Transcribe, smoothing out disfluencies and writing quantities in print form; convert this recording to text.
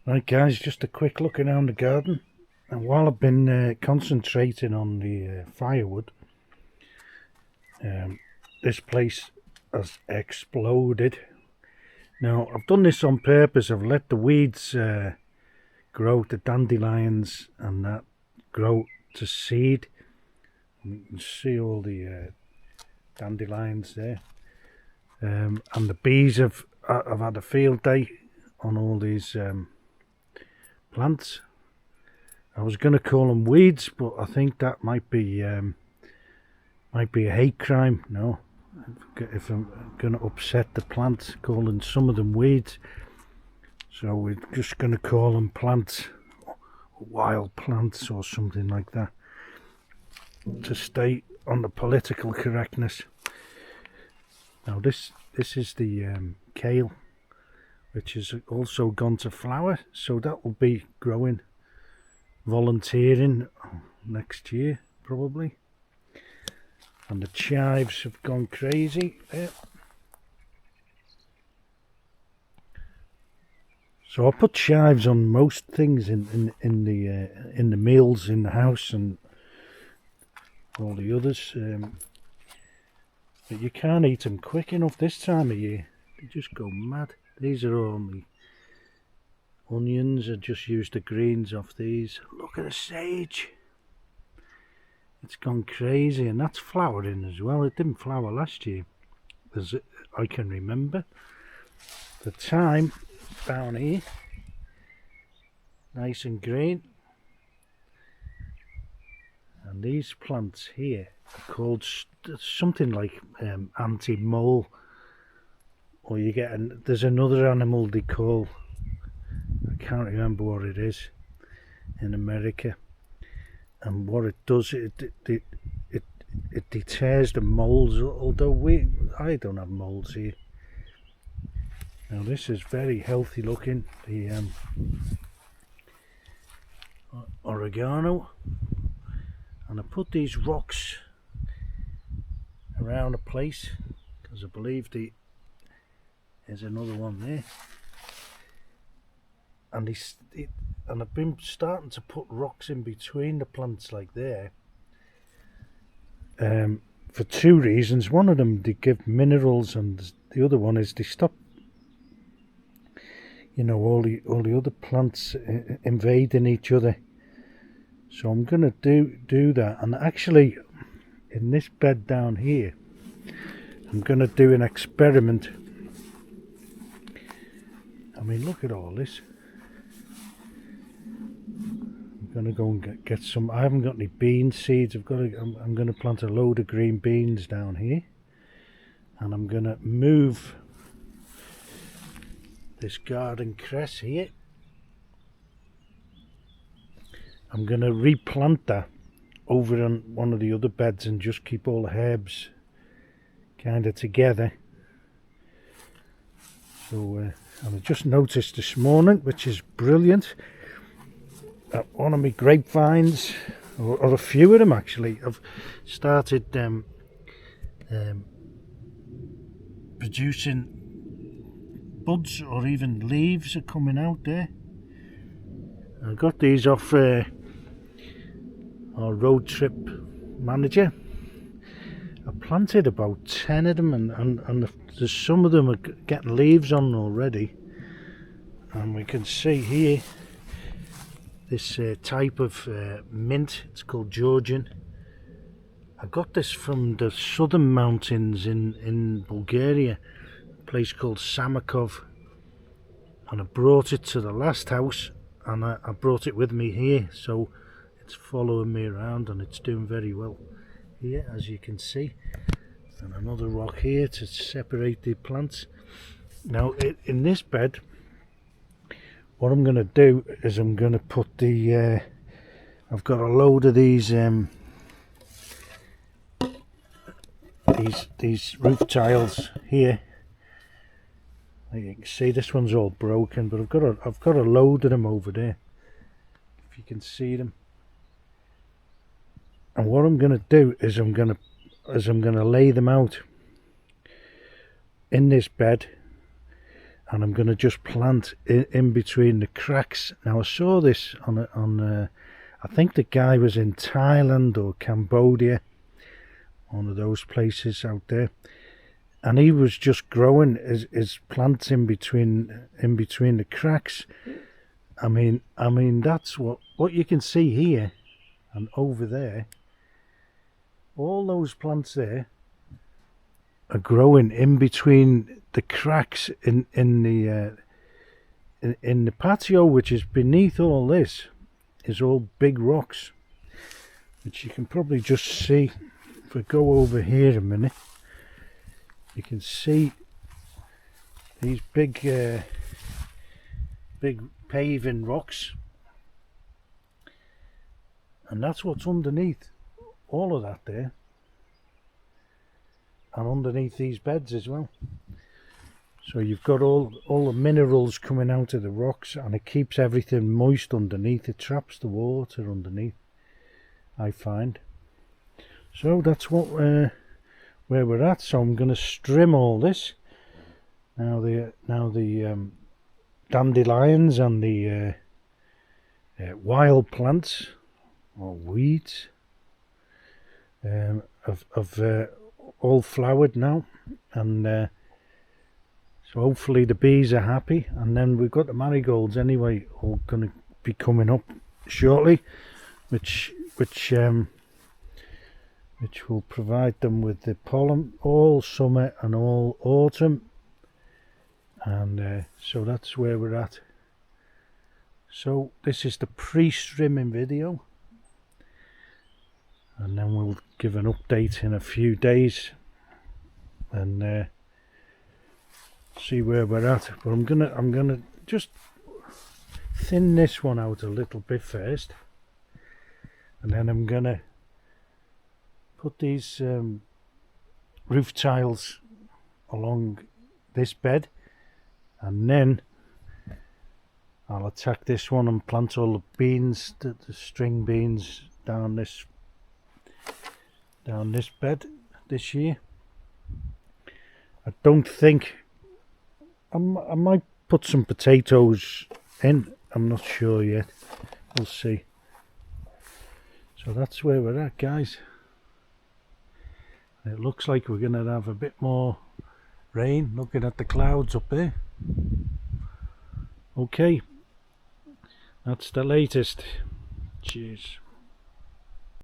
Right guys, just a quick look around the garden, and while I've been concentrating on the firewood, this place has exploded. Now I've done this on purpose. I've let the weeds grow, the dandelions and that grow to seed. You can see all the dandelions there, and the bees have had a field day on all these plants. I was going to call them weeds, but I think that might be a hate crime. No, if I'm going to upset the plants, calling some of them weeds, so we're just going to call them plants, wild plants or something like that, to stay on the political correctness. Now this is the kale, which has also gone to flower, so that will be growing, volunteering next year probably. And the chives have gone crazy there. So I put chives on most things in the meals in the house and all the others, but you can't eat them quick enough this time of year. They just go mad. These are only onions. I just used the greens off these. Look at the sage. It's gone crazy, and that's flowering as well. It didn't flower last year, as I can remember. The thyme down here, nice and green. And these plants here are called something like anti-mole, or you get there's another animal they call, I can't remember what it is, in America, and what it does, it deters the moles. Although I don't have moles here. Now this is very healthy looking, the oregano. And I put these rocks around the place because I believe there's another one there. And and I've been starting to put rocks in between the plants like there, for two reasons. One of them, they give minerals, and the other one is they stop, all the other plants invading each other. So I'm going to do that, and actually in this bed down here I'm going to do an experiment. I mean, look at all this. I'm going to go and get some. I haven't got any bean seeds. I'm going to plant a load of green beans down here, and I'm going to move this garden cress here. I'm going to replant that over on one of the other beds and just keep all the herbs kind of together. So and I just noticed this morning, which is brilliant, that one of my grapevines, or a few of them actually, have started producing buds, or even leaves are coming out there. I got these off our road trip manager. I planted about 10 of them, and there's some of them are getting leaves on already. And we can see here this type of mint. It's called Georgian. I got this from the southern mountains in Bulgaria, a place called Samakov, and I brought it to the last house, and I brought it with me here, so it's following me around, and it's doing very well here, as you can see. And another rock here to separate the plants. Now in this bed, what I'm going to do is I'm going to put the I've got a load of these roof tiles here. You can see this one's all broken, but I've got a load of them over there, if you can see them. And what I'm going to do is I'm going to lay them out in this bed, and I'm going to just plant in between the cracks. Now I saw this on I think the guy was in Thailand or Cambodia, one of those places out there, and he was just growing his plants in between the cracks. I mean that's what you can see here and over there. All those plants there are growing in between the cracks in the patio, which is beneath all this, is all big rocks, which you can probably just see. If we go over here a minute, you can see these big paving rocks, and that's what's underneath all of that there, and underneath these beds as well. So you've got all the minerals coming out of the rocks, and it keeps everything moist underneath. It traps the water underneath, I find. So that's what where we're at. So I'm going to strim all this. Now the dandelions and the wild plants or weeds have all flowered now, and so hopefully the bees are happy. And then we've got the marigolds anyway, all going to be coming up shortly, which will provide them with the pollen all summer and all autumn. And so that's where we're at. So this is the pre-strimming video, and then we'll give an update in a few days and see where we're at. But I'm gonna just thin this one out a little bit first, and then I'm gonna put these roof tiles along this bed, and then I'll attack this one and plant all the beans, the string beans down this bed this year. I don't think I might put some potatoes in. I'm not sure yet. We'll see. So that's where we're at, guys. It looks like we're going to have a bit more rain, looking at the clouds up there. Okay, that's the latest. Cheers.